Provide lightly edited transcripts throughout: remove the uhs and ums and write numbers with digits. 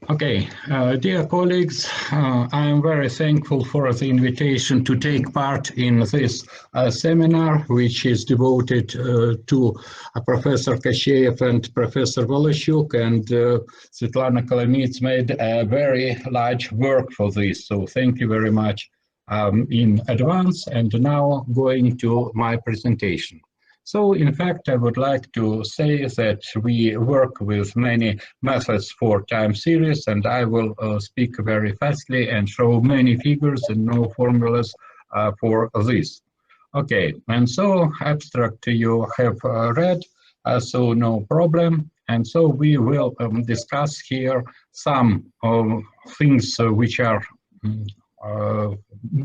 Okay, dear colleagues, I am very thankful for the invitation to take part in this seminar, which is devoted to Professor Kasheyev and Professor Voloshyuk, and Svetlana Kolomits made a very large work for this, so thank you very much in advance. And now going to my presentation. So, in fact, I would like to say that we work with many methods for time series, and I will speak very fastly and show many figures and no formulas for this. Okay, and so abstract you have read, so no problem. And so we will discuss here some things which are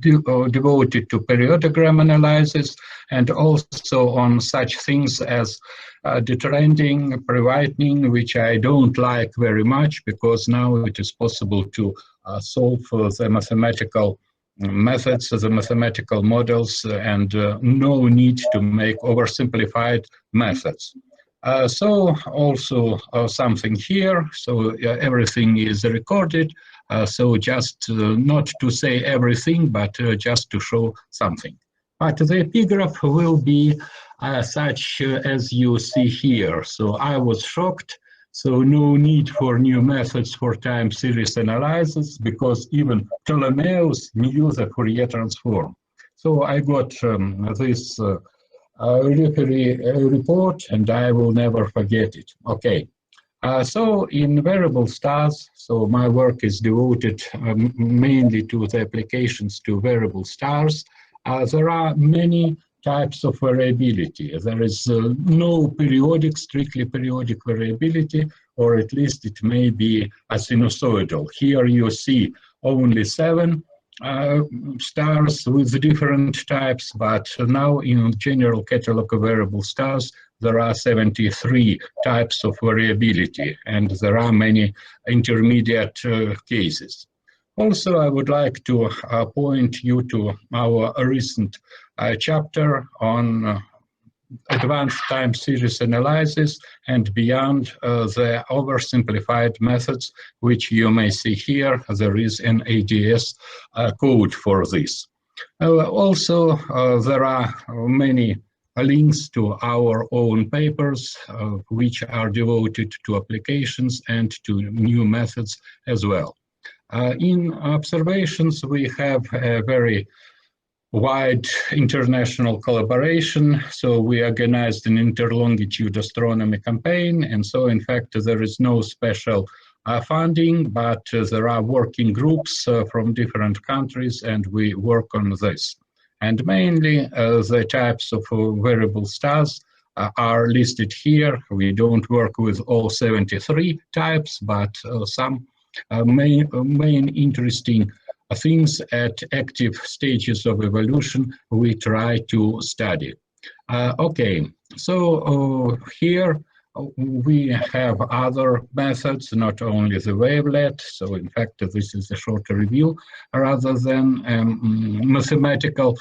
devoted to periodogram analysis, and also on such things as detrending, pre-whitening, which I don't like very much, because now it is possible to solve the mathematical methods, the mathematical models, and no need to make oversimplified methods. So also something here, so everything is recorded. So just not to say everything, but just to show something. But the epigraph will be such as you see here. So I was shocked. So no need for new methods for time series analysis, because even Ptolemaios knew the Fourier transform. So I got this referee report, and I will never forget it. Okay. So in variable stars, so my work is devoted mainly to the applications to variable stars. There are many types of variability. There is no periodic, strictly periodic variability, or at least it may be a sinusoidal. Here you see only 7 stars with different types, but now in general catalog of variable stars, there are 73 types of variability, and there are many intermediate cases. Also, I would like to point you to our recent chapter on advanced time series analysis and beyond the oversimplified methods, which you may see here. There is an ADS code for this. Also, there are many links to our own papers, which are devoted to applications and to new methods as well. In observations, we have a very wide international collaboration. So we organized an interlongitude astronomy campaign. And so, in fact, there is no special funding, but there are working groups from different countries, and we work on this. And mainly the types of variable stars are listed here. We don't work with all 73 types, but some main interesting things at active stages of evolution we try to study. Okay, so here we have other methods, not only the wavelet. So in fact, this is a short review rather than mathematical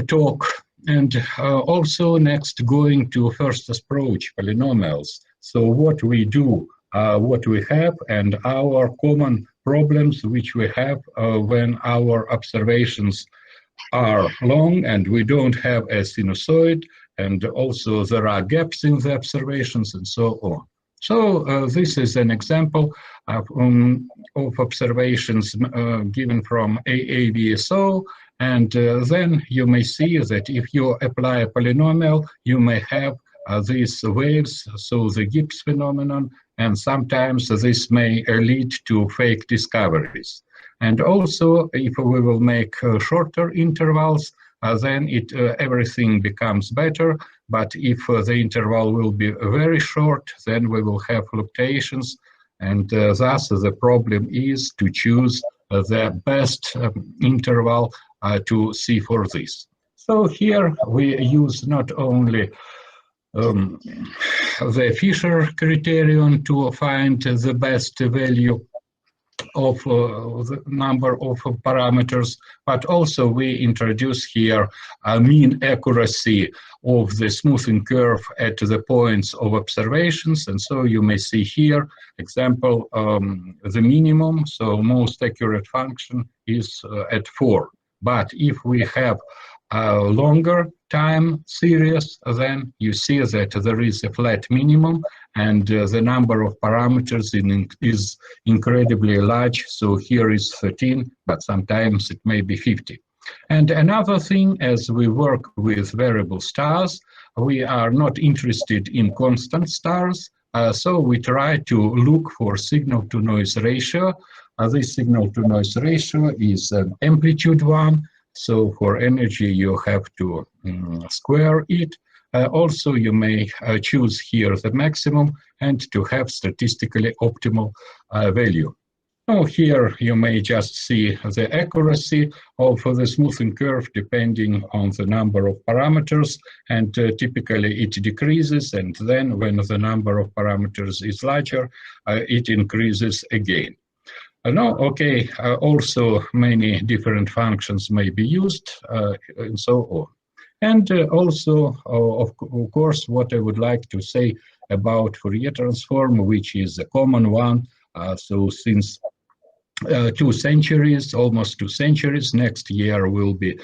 talk. And also next going to first approach polynomials. So what we do, what we have, and our common problems which we have when our observations are long and we don't have a sinusoid, and also there are gaps in the observations and so on. So this is an example of observations given from AAVSO, and then you may see that if you apply a polynomial, you may have these waves, so the Gibbs phenomenon, and sometimes this may lead to fake discoveries. And also, if we will make shorter intervals, then everything becomes better. But if the interval will be very short, then we will have fluctuations. And thus, the problem is to choose the best interval to see for this. So here we use not only the Fisher criterion to find the best value of the number of parameters, but also we introduce here a mean accuracy of the smoothing curve at the points of observations. And so you may see here, example, the minimum, so most accurate function is at 4. But if we have a longer time series, then you see that there is a flat minimum, and the number of parameters is incredibly large. So here is 13, but sometimes it may be 50. And another thing, as we work with variable stars, we are not interested in constant stars. So we try to look for signal-to-noise ratio. This signal-to-noise ratio is an amplitude one. So for energy, you have to square it. Also, you may choose here the maximum and to have statistically optimal value. Now here you may just see the accuracy of the smoothing curve depending on the number of parameters, and typically it decreases, and then when the number of parameters is larger, it increases again. Now, okay, also many different functions may be used, and so on. And also, of course, what I would like to say about Fourier transform, which is a common one. So since 2 centuries, almost 2 centuries, next year will be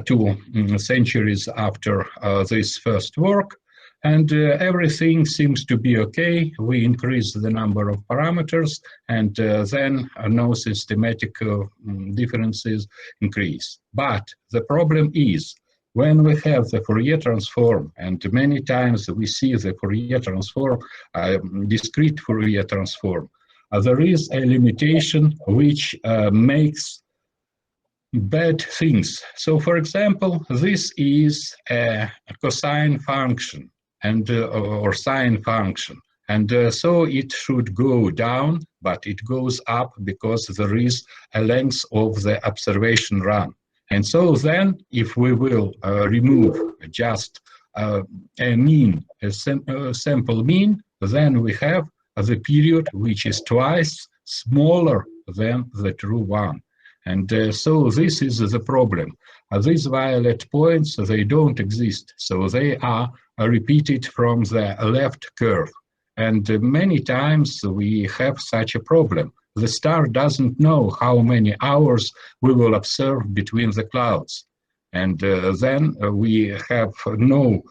2 centuries after this first work. And everything seems to be okay. We increase the number of parameters, and then no systematic differences increase. But the problem is, when we have the Fourier transform, and many times we see the Fourier transform, discrete Fourier transform, there is a limitation which makes bad things. So, for example, this is a cosine function and or sine function, and so it should go down, but it goes up because there is a length of the observation run. And so then, if we will remove just a mean, a sample mean, then we have the period which is twice smaller than the true one. And so this is the problem. These violet points, they don't exist. So they are repeated from the left curve. And many times we have such a problem. The star doesn't know how many hours we will observe between the clouds. And then we have no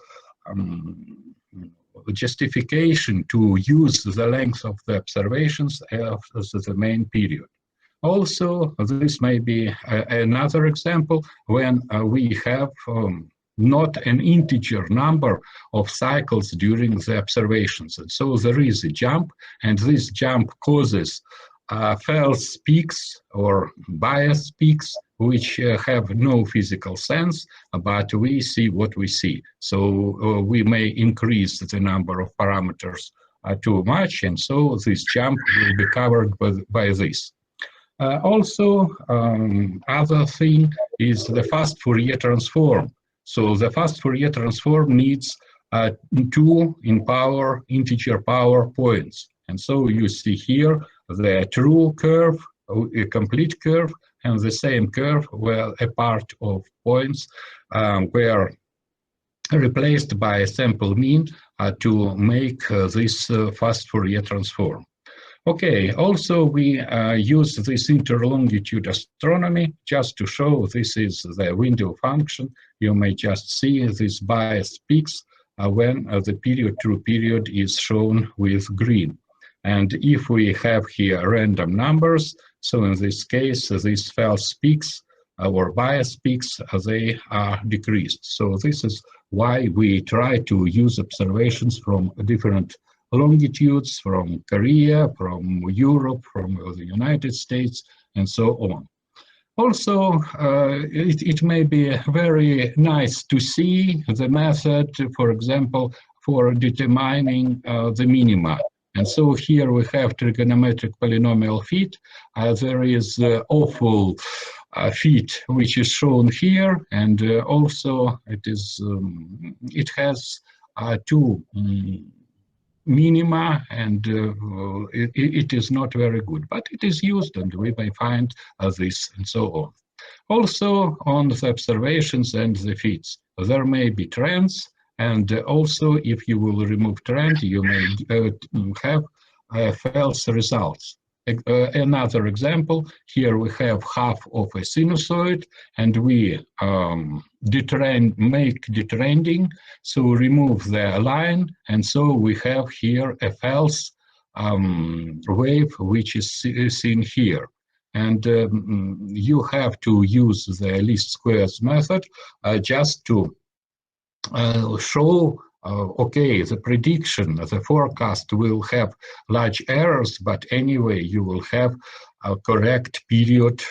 justification to use the length of the observations as the main period. Also, this may be another example when we have not an integer number of cycles during the observations. And so there is a jump, and this jump causes false peaks or bias peaks, which have no physical sense, but we see what we see. So we may increase the number of parameters too much, and so this jump will be covered by this. Also, other thing is the fast Fourier transform. So the fast Fourier transform needs 2 integer power points. And so you see here the true curve, a complete curve, and the same curve where a part of points were replaced by a sample mean to make this fast Fourier transform. Okay, also we use this interlongitude astronomy just to show this is the window function. You may just see these bias peaks when the true period is shown with green. And if we have here random numbers, so in this case, these false peaks or bias peaks, they are decreased. So this is why we try to use observations from different longitudes, from Korea, from Europe, from the United States, and so on. Also, it may be very nice to see the method, for example, for determining the minima. And so here we have trigonometric polynomial fit. There is awful fit, which is shown here, and also it has 2 minima, and it is not very good, but it is used, and we may find this and so on. Also, on the observations and the feeds, there may be trends, and also if you will remove trend, you may have false results. Another example, here we have half of a sinusoid, and we make detrending, so remove the line, and so we have here a false wave which is seen here. And you have to use the least squares method just to show, okay, the prediction, the forecast will have large errors, but anyway, you will have a correct period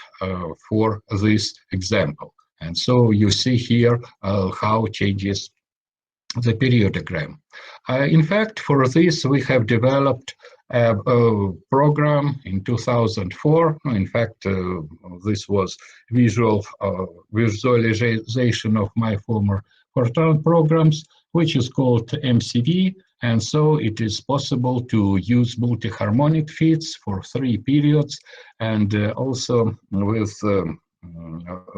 for this example. And so you see here how changes the periodogram. In fact, for this, we have developed a program in 2004. In fact, this was visualization of my former Fortran programs, which is called MCV. And so it is possible to use multi-harmonic feeds for 3 periods, and also with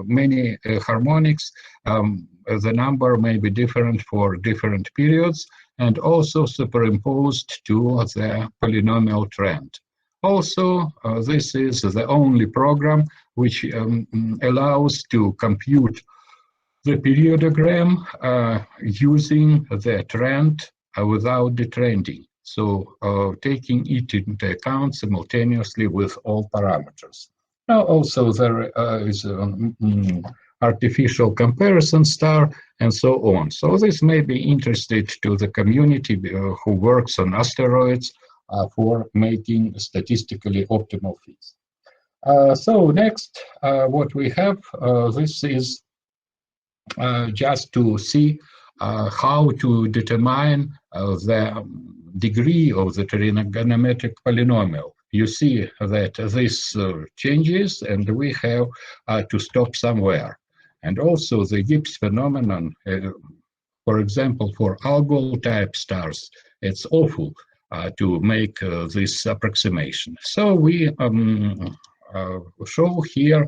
many harmonics. The number may be different for different periods, and also superimposed to the polynomial trend. Also, this is the only program which allows to compute the periodogram using the trend without detrending, so taking it into account simultaneously with all parameters. Now also there is artificial comparison star and so on. So this may be interesting to the community who works on asteroids for making statistically optimal feeds. So next, what we have, this is just to see how to determine the degree of the trigonometric polynomial. You see that this changes, and we have to stop somewhere. And also the Gibbs phenomenon, for example, for Algol type stars, it's awful to make this approximation. So we show here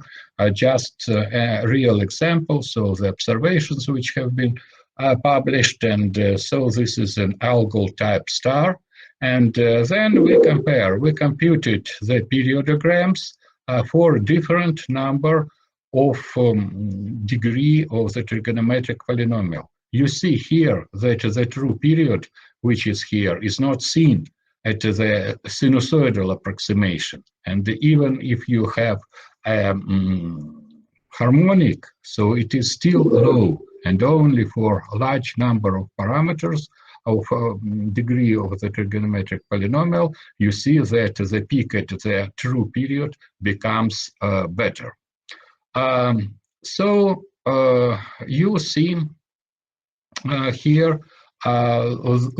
just a real example, so the observations which have been published, and so this is an Algol type star, and then we compare. We computed the periodograms for different number of degree of the trigonometric polynomial. You see here that the true period, which is here, is not seen at the sinusoidal approximation. And even if you have a harmonic, so it is still low, and only for a large number of parameters of degree of the trigonometric polynomial, you see that the peak at the true period becomes better. So you see here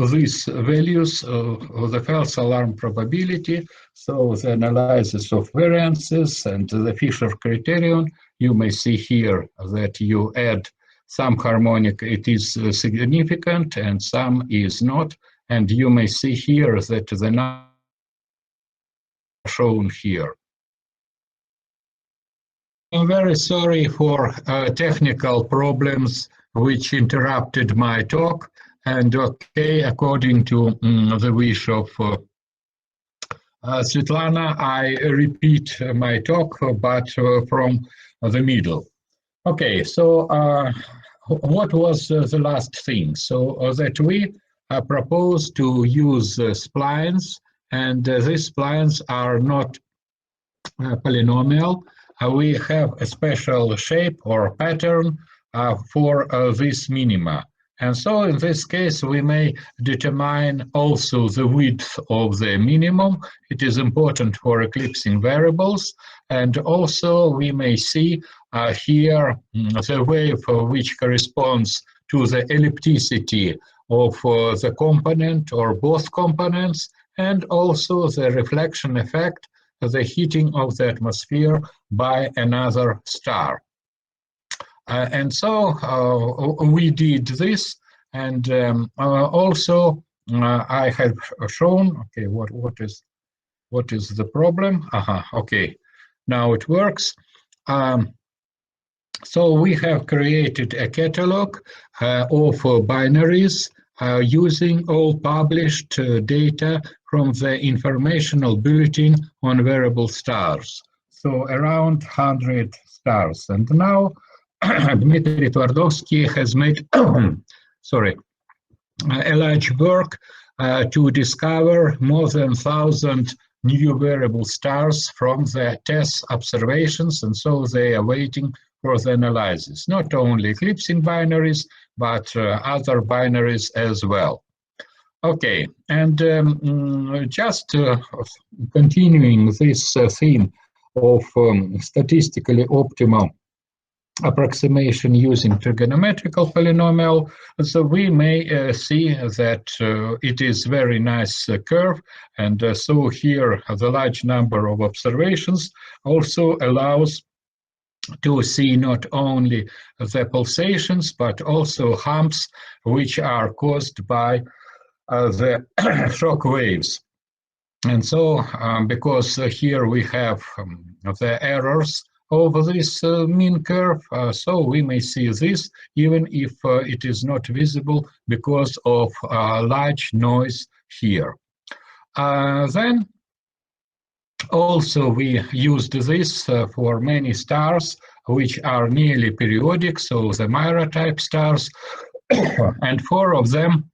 these values of the false alarm probability, so the analysis of variances and the Fisher criterion. You may see here that you add some harmonic, it is significant, and some is not, and you may see here that the number shown here. I'm very sorry for technical problems which interrupted my talk, and okay, according to the wish of Svetlana, I repeat my talk, but from the middle. Okay, so what was the last thing? So that we proposed to use splines, and these splines are not polynomial. We have a special shape or pattern for this minima. And so in this case, we may determine also the width of the minimum. It is important for eclipsing variables. And also we may see here the wave which corresponds to the ellipticity of the component or both components, and also the reflection effect, the heating of the atmosphere by another star. And so we did this, and also I have shown. Okay, what is the problem? Okay, now it works. Um, so we have created a catalog of binaries using all published data from the informational bulletin on variable stars. So around 100 stars. And now Dmitry Twardovsky has made, sorry, a large work to discover more than 1,000 new variable stars from the TESS observations, and so they are waiting for the analysis. Not only eclipsing binaries, but other binaries as well. Okay, and just continuing this theme of statistically optimal approximation using trigonometrical polynomial, so we may see that it is very nice curve, and so here the large number of observations also allows to see not only the pulsations but also humps which are caused by the shock waves. And so, because here we have the errors over this mean curve, so we may see this even if it is not visible because of large noise here. Then also we used this for many stars which are nearly periodic, so the Mira type stars, and 4 of them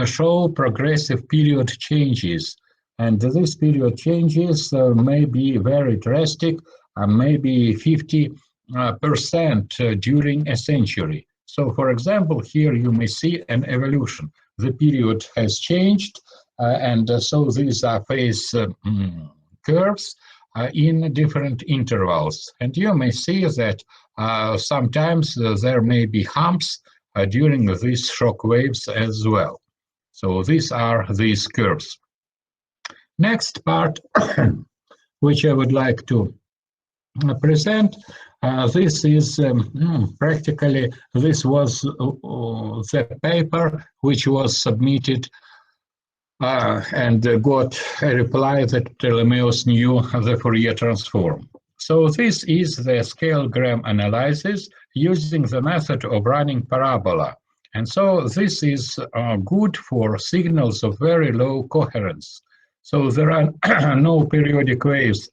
show progressive period changes. And these period changes may be very drastic, maybe 50% during a century. So, for example, here you may see an evolution. The period has changed, and so these are phase curves in different intervals. And you may see that sometimes there may be humps during these shock waves as well. So these are these curves. Next part, which I would like to present, this is practically, this was the paper which was submitted and got a reply that Ptolemaeus knew the Fourier transform. So this is the scalegram analysis using the method of running parabola. And so this is good for signals of very low coherence. So there are no periodic waves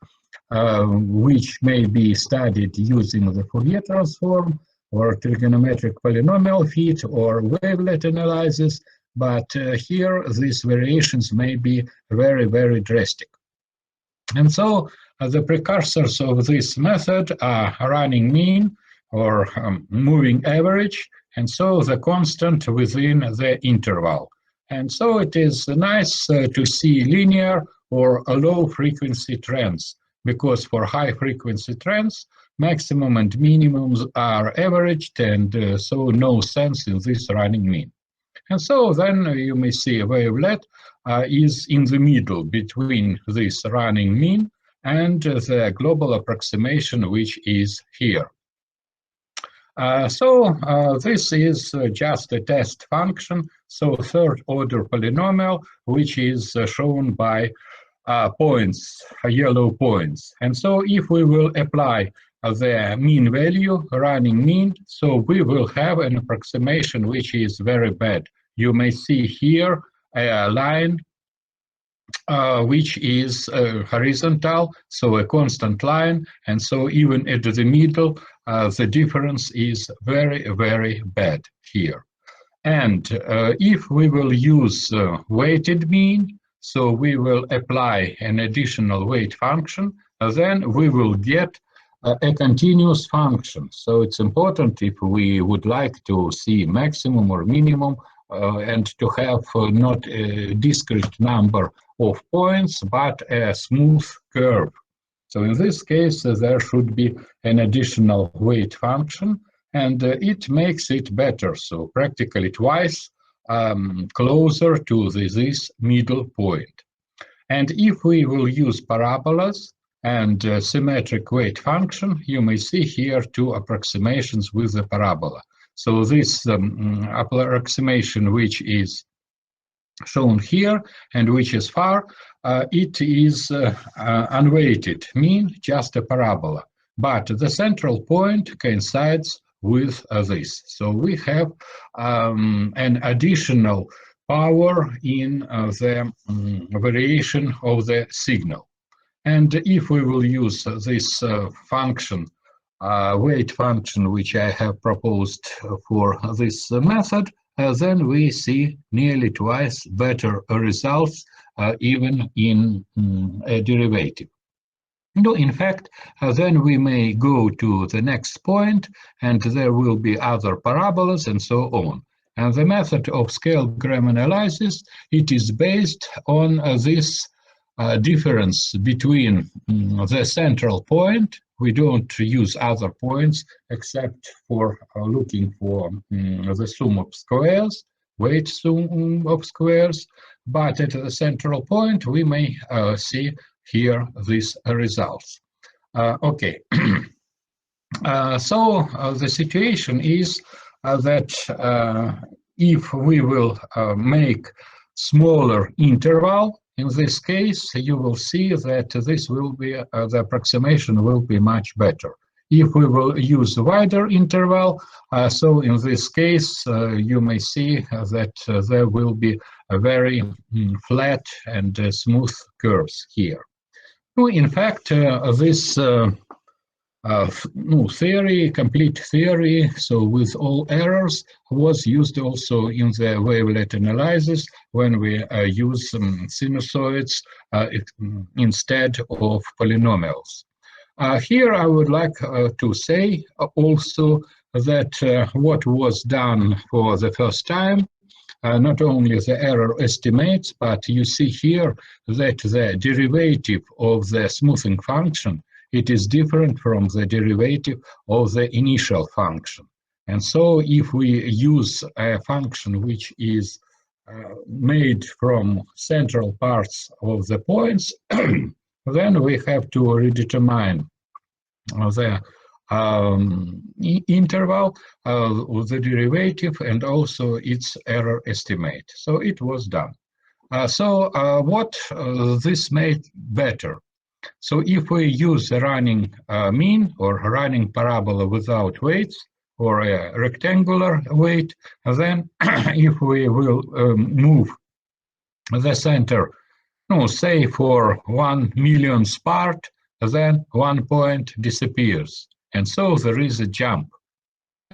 which may be studied using the Fourier transform or trigonometric polynomial fit or wavelet analysis, but here these variations may be very, very drastic. And so the precursors of this method are running mean or moving average, and so the constant within the interval. And so it is nice to see linear or low frequency trends, because for high frequency trends, maximum and minimums are averaged, and so no sense in this running mean. And so then you may see a wavelet is in the middle between this running mean and the global approximation, which is here. So this is just a test function, so third order polynomial, which is shown by points, yellow points. And so if we will apply the mean value, running mean, so we will have an approximation which is very bad. You may see here a line which is horizontal, so a constant line, and so even at the middle, the difference is very, very bad here. And if we will use weighted mean, so we will apply an additional weight function, then we will get a continuous function. So it's important if we would like to see maximum or minimum and to have not a discrete number of points, but a smooth curve. So in this case, there should be an additional weight function, and it makes it better, so practically twice closer to this middle point. And if we will use parabolas and symmetric weight function, you may see here 2 approximations with the parabola. So this approximation, which is shown here, and which is far, it is unweighted mean, just a parabola. But the central point coincides with this. So we have an additional power in the variation of the signal. And if we will use this function, weight function, which I have proposed for this method, then we see nearly twice better results even in a derivative. No, in fact, then we may go to the next point, and there will be other parabolas and so on. And the method of scale-gram analysis, it is based on this difference between the central point. We don't use other points except for looking for the sum of squares, weight sum of squares, but at the central point we may see here these results. Okay, so the situation is that if we will make smaller interval, in this case, you will see that this will be, the approximation will be much better. If we will use wider interval, so in this case, you may see that there will be a very flat and smooth curves here. No, in fact, this theory, complete theory, so with all errors, was used also in the wavelet analysis when we use sinusoids instead of polynomials. Here I would like to say also that what was done for the first time, not only the error estimates, but you see here that the derivative of the smoothing function, it is different from the derivative of the initial function. And so if we use a function which is made from central parts of the points, then we have to redetermine the interval, the derivative, and also its error estimate. So it was done. So what this made better? So if we use a running mean or running parabola without weights or a rectangular weight, then if we will move the center, say for 1 millionth part, then 1 point disappears. And so there is a jump.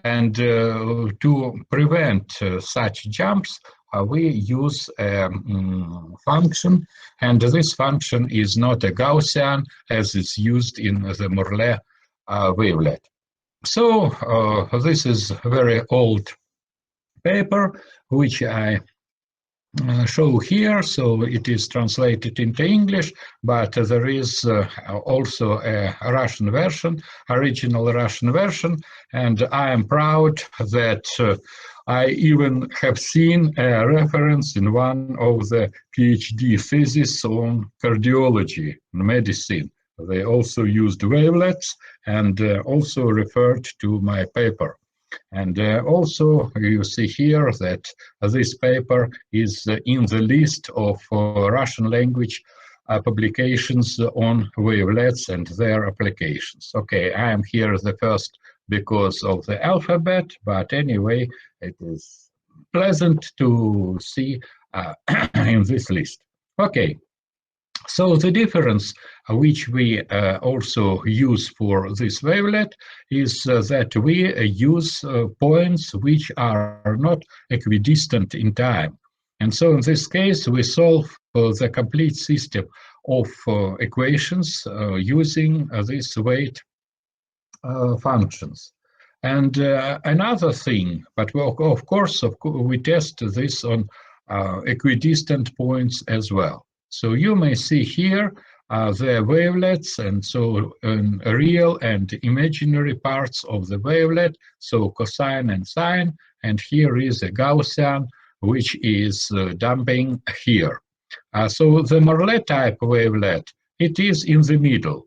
And to prevent such jumps, we use a function, and this function is not a Gaussian as is used in the Morley wavelet. So this is a very old paper which I show here, so it is translated into English, but there is also a Russian version, original Russian version, and I am proud that I even have seen a reference in one of the PhD theses on cardiology, medicine. They also used wavelets and also referred to my paper. And also you see here that this paper is in the list of Russian language publications on wavelets and their applications. Okay, I am here the first because of the alphabet, but anyway, it is pleasant to see in this list. Okay. So the difference which we also use for this wavelet is that we use points which are not equidistant in time. And so in this case, we solve the complete system of equations using these weight functions. And another thing, but of course, we test this on equidistant points as well. So you may see here the wavelets, and so real and imaginary parts of the wavelet, so cosine and sine, and here is a Gaussian, which is dumping here. So the Morley type wavelet, it is in the middle.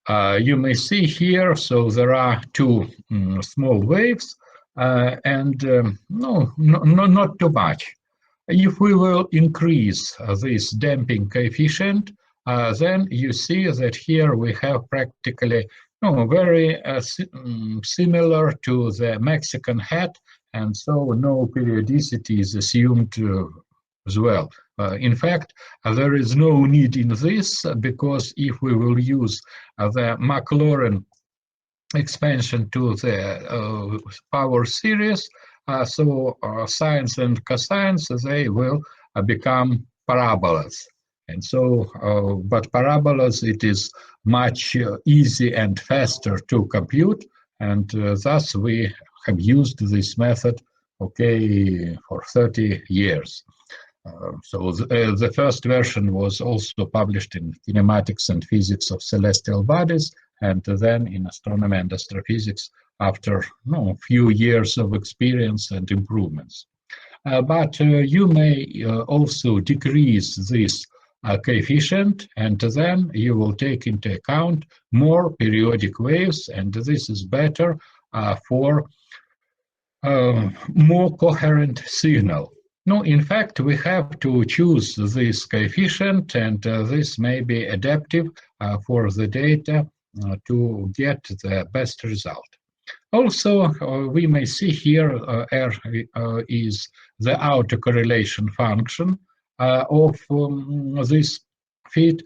You may see here, so there are two small waves, and not too much. If we will increase this damping coefficient, then you see that here we have practically very similar to the Mexican hat, and so no periodicity is assumed as well. In fact, there is no need in this, because if we will use the Maclaurin expansion to the power series, so sines and cosines, they will become parabolas. And so, but parabolas, it is much easy and faster to compute, and thus we have used this method, okay, for 30 years. So the first version was also published in Kinematics and Physics of Celestial Bodies, and then in Astronomy and Astrophysics after a few years of experience and improvements. But you may also decrease this coefficient, and then you will take into account more periodic waves, and this is better for more coherent signal. No, in fact, we have to choose this coefficient, and this may be adaptive for the data to get the best result. Also, we may see here R is the autocorrelation function of this fit,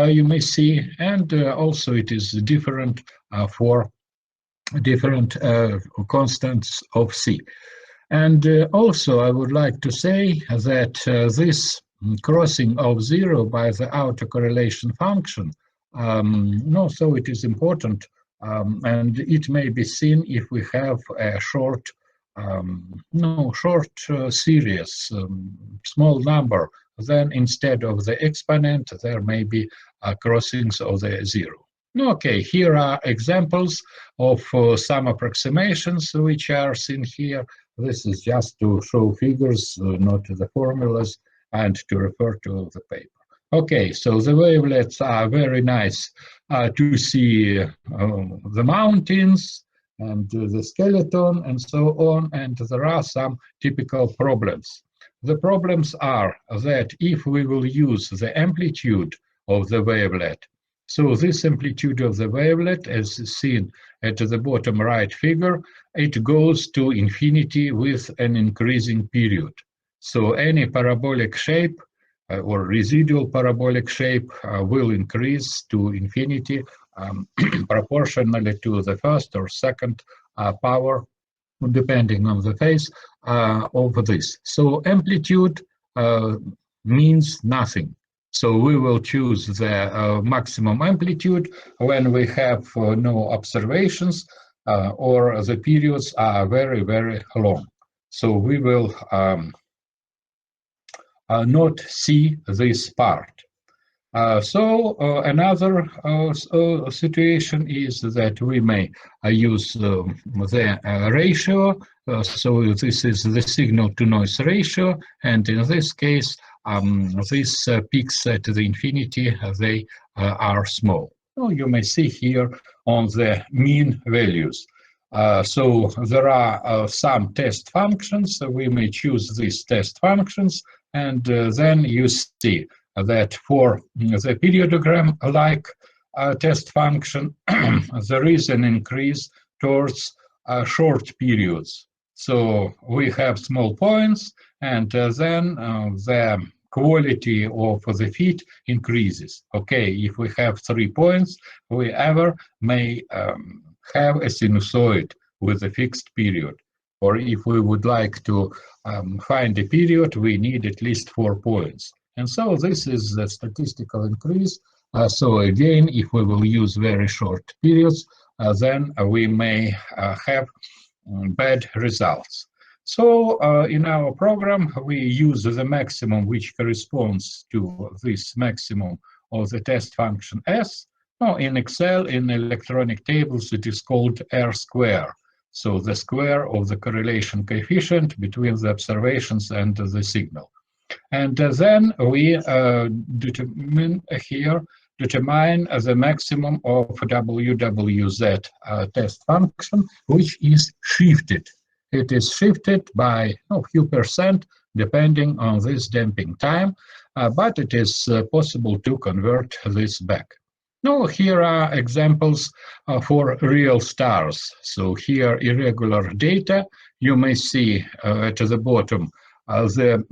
you may see, and also it is different for different constants of C. And also I would like to say that this crossing of zero by the autocorrelation function, so it is important, and it may be seen if we have a short series, small number, then instead of the exponent there may be crossings of the zero. Okay, here are examples of some approximations which are seen here. This is just to show figures, not the formulas, and to refer to the paper. Okay, so the wavelets are very nice to see the mountains and the skeleton and so on, and there are some typical problems. The problems are that if we will use the amplitude of the wavelet, so this amplitude of the wavelet, as seen at the bottom right figure, it goes to infinity with an increasing period. So any parabolic shape or residual parabolic shape will increase to infinity proportionally to the first or second power, depending on the phase of this. So amplitude means nothing. So we will choose the maximum amplitude when we have no observations or the periods are very, very long. So we will not see this part. Another situation is that we may use the ratio. So this is the signal to noise ratio, and in this case, these peaks at the infinity, they are small. So you may see here on the mean values. So there are some test functions. So we may choose these test functions, and then you see that for the periodogram-like test function, there is an increase towards short periods. So we have small points, and then the quality of the fit increases. Okay, if we have 3 points, we ever may have a sinusoid with a fixed period. Or if we would like to find a period, we need at least 4 points. And so this is the statistical increase. So again, if we will use very short periods, then we may have bad results. So in our program, we use the maximum which corresponds to this maximum of the test function S. Now in Excel, in electronic tables, it is called R square. So the square of the correlation coefficient between the observations and the signal. And then we determine the maximum of WWZ test function, which is shifted. It is shifted by a few percent depending on this damping time, but it is possible to convert this back. Now, here are examples for real stars. So here, irregular data. You may see at the bottom the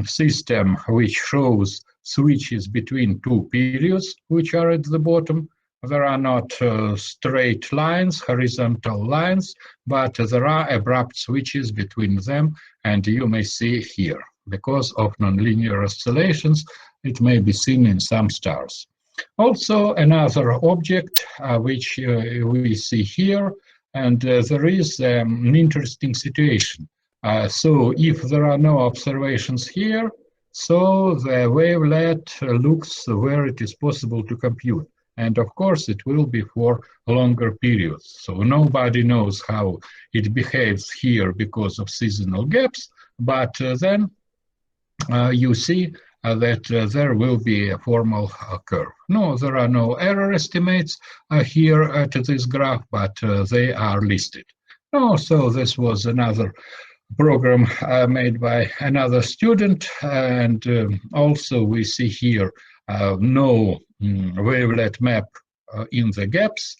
system which shows switches between two periods, which are at the bottom. There are not straight lines, horizontal lines, but there are abrupt switches between them, and you may see here. Because of nonlinear oscillations, it may be seen in some stars. Also, another object which we see here, and there is an interesting situation. So if there are no observations here, so the wavelet looks where it is possible to compute. And of course, it will be for longer periods. So nobody knows how it behaves here because of seasonal gaps, but then you see that there will be a formal curve. No, there are no error estimates here at this graph, but they are listed. No, so this was another program made by another student, and also we see here no wavelet map in the gaps.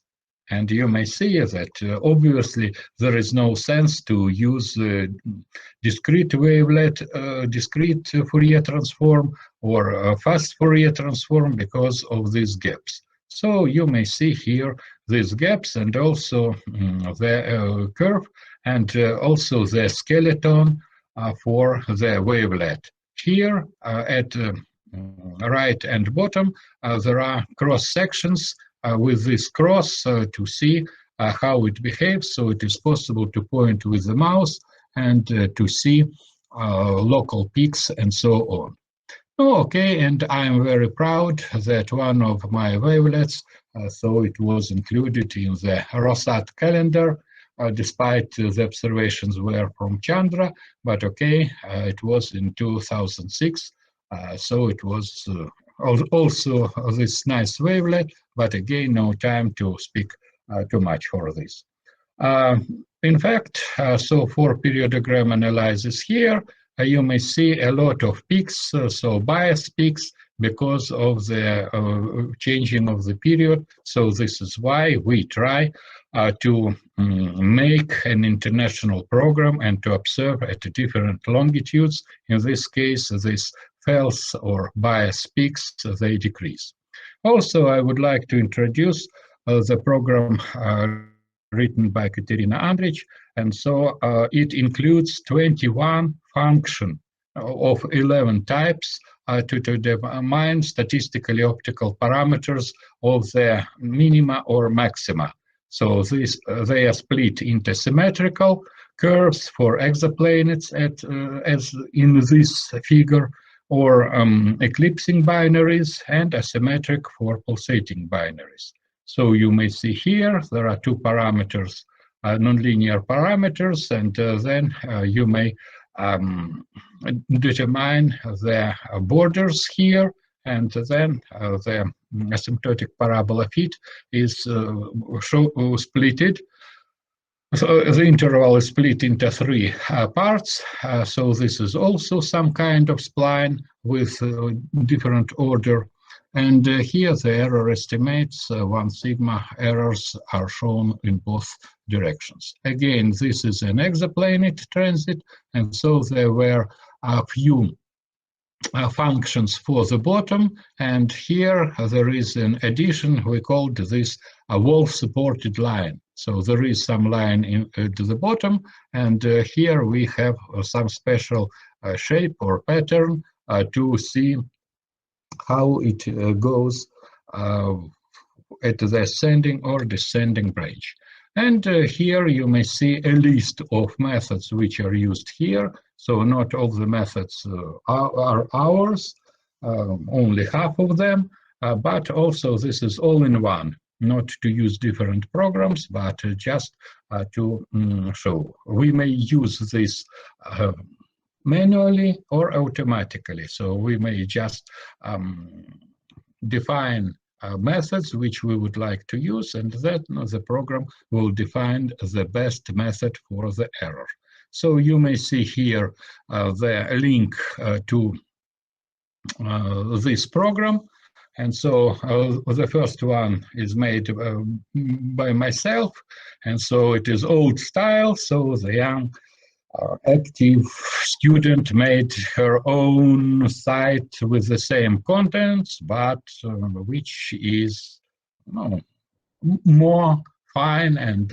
And you may see that obviously there is no sense to use discrete wavelet, discrete Fourier transform or fast Fourier transform because of these gaps. So you may see here these gaps and also the curve and also the skeleton for the wavelet. Here at right and bottom there are cross sections with this cross to see how it behaves, so it is possible to point with the mouse and to see local peaks and so on. Okay, and I'm very proud that one of my wavelets, so it was included in the Rosat calendar, despite the observations were from Chandra, but okay, it was in 2006, so it was also this nice wavelet, but again, no time to speak too much for this. In fact, so for periodogram analysis here, you may see a lot of peaks, so bias peaks, because of the changing of the period. So this is why we try to make an international program and to observe at different longitudes. In this case, these fells or bias peaks, they decrease. Also, I would like to introduce the program written by Katerina Andrich, and so it includes 21 functions of 11 types to determine statistically optical parameters of the minima or maxima. So they are split into symmetrical curves for exoplanets as in this figure, or eclipsing binaries, and asymmetric for pulsating binaries. So you may see here there are two parameters, nonlinear parameters, and then you may determine the borders here, and then the asymptotic parabola fit is splitted. So the interval is split into three parts, so this is also some kind of spline with different order. And here the error estimates, 1 sigma errors are shown in both directions. Again, this is an exoplanet transit, and so there were a few functions for the bottom, and here there is an addition. We called this a wall-supported line. So there is some line to the bottom, and here we have some special shape or pattern to see how it goes at the ascending or descending branch. And here you may see a list of methods which are used here. So not all the methods are ours, only half of them, but also this is all in one, not to use different programs, but just to show. We may use this manually or automatically. So we may just define methods which we would like to use, and then the program will define the best method for the error. So you may see here the link to this program. And so the first one is made by myself. And so it is old style. So the young active student made her own site with the same contents, but which is more fine and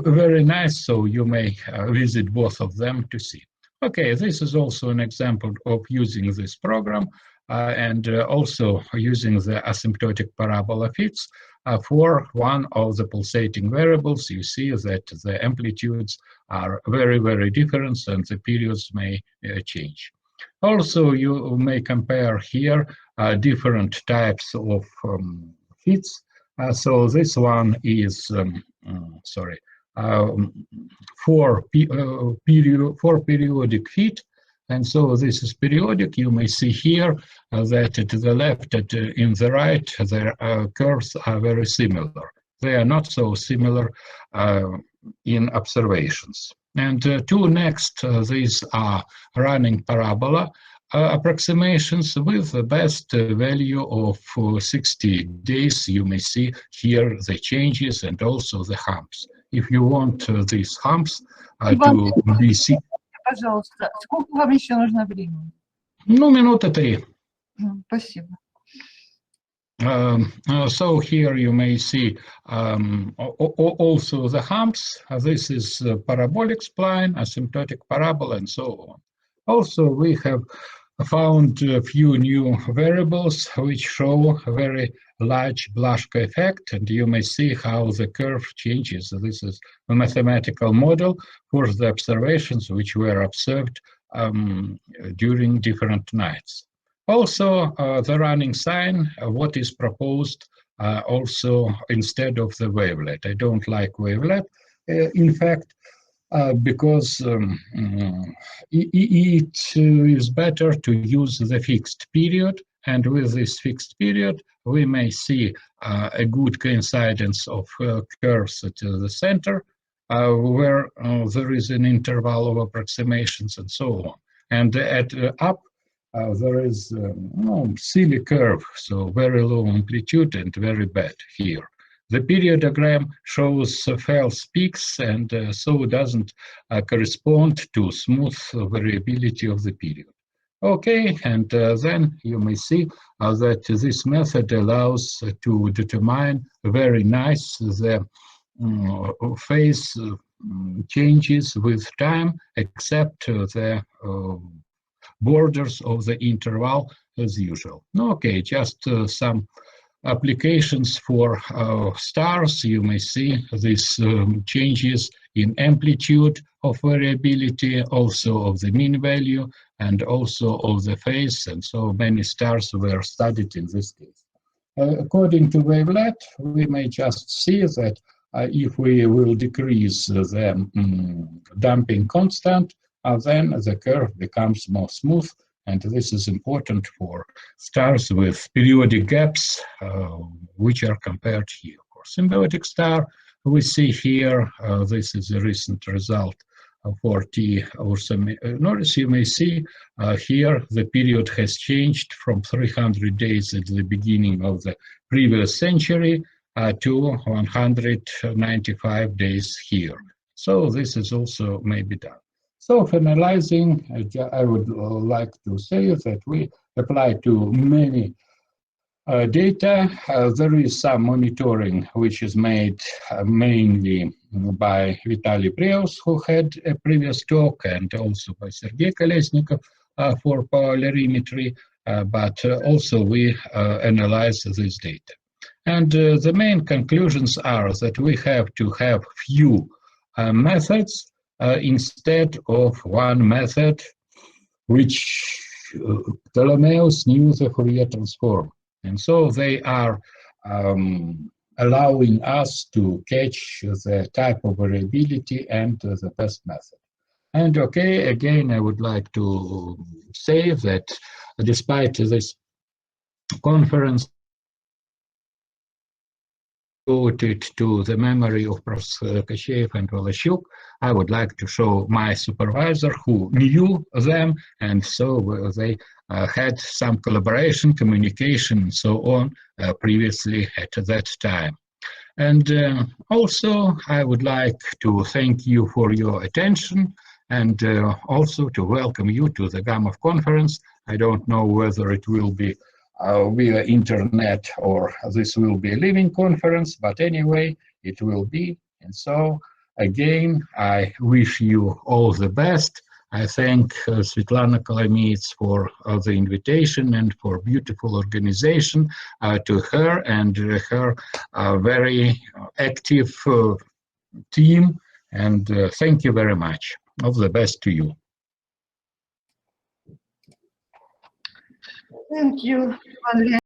very nice. So you may visit both of them to see. Okay, this is also an example of using this program and also using the asymptotic parabola fits for one of the pulsating variables. You see that the amplitudes are very, very different and the periods may change. Also, you may compare here different types of fits. So this one is, for periodic fit. And so this is periodic. You may see here that to the left and in the right, the curves are very similar. They are not so similar in observations. And two next, these are running parabola approximations with the best value of 60 days. You may see here the changes and also the humps. If you want these humps to be seen. Пожалуйста, сколько вам еще нужно времени? Ну, минуты 3. Спасибо. So here you may see also the humps. This is parabolic spline, asymptotic parabola, and so on. Also, we have found a few new variables which show a very large Blaschko effect, and you may see how the curve changes. This is a mathematical model for the observations which were observed during different nights. Also, the running sign, what is proposed also instead of the wavelet. I don't like wavelet, in fact, because it is better to use the fixed period, and with this fixed period we may see a good coincidence of curves at the center where there is an interval of approximations and so on. And at up there is silly curve, so very low amplitude and very bad here. The periodogram shows false peaks and so doesn't correspond to smooth variability of the period. Okay, and then you may see that this method allows to determine very nice the phase changes with time, except the borders of the interval as usual. Okay, just some applications for stars. You may see these changes in amplitude of variability, also of the mean value, and also of the phase, and so many stars were studied in this case. According to wavelet, we may just see that if we will decrease the damping constant, then the curve becomes more smooth, and this is important for stars with periodic gaps, which are compared here. For symbiotic star, we see here, this is a recent result for T Ursa Norris. You may see here the period has changed from 300 days at the beginning of the previous century to 195 days here. So this is also maybe done. So finalizing, I would like to say that we apply to many data. There is some monitoring which is made mainly by Vitaly Preus, who had a previous talk, and also by Sergei Kolesnikov for polarimetry, but also we analyze this data. And the main conclusions are that we have to have few methods instead of one method, which Ptolemaios knew the Fourier transform. And so they are allowing us to catch the type of variability and the best method. And okay, again, I would like to say that despite this conference devoted to the memory of Profs. Kosheev and Voloshyuk, I would like to show my supervisor who knew them, and so they had some collaboration, communication, and so on previously at that time. And also, I would like to thank you for your attention and also to welcome you to the GAMOV conference. I don't know whether it will be via internet or this will be a living conference, but anyway, it will be. And so, again, I wish you all the best. I thank Svetlana Kolomiyets for the invitation and for beautiful organization to her and her very active team. And thank you very much. All the best to you. Thank you, Ivan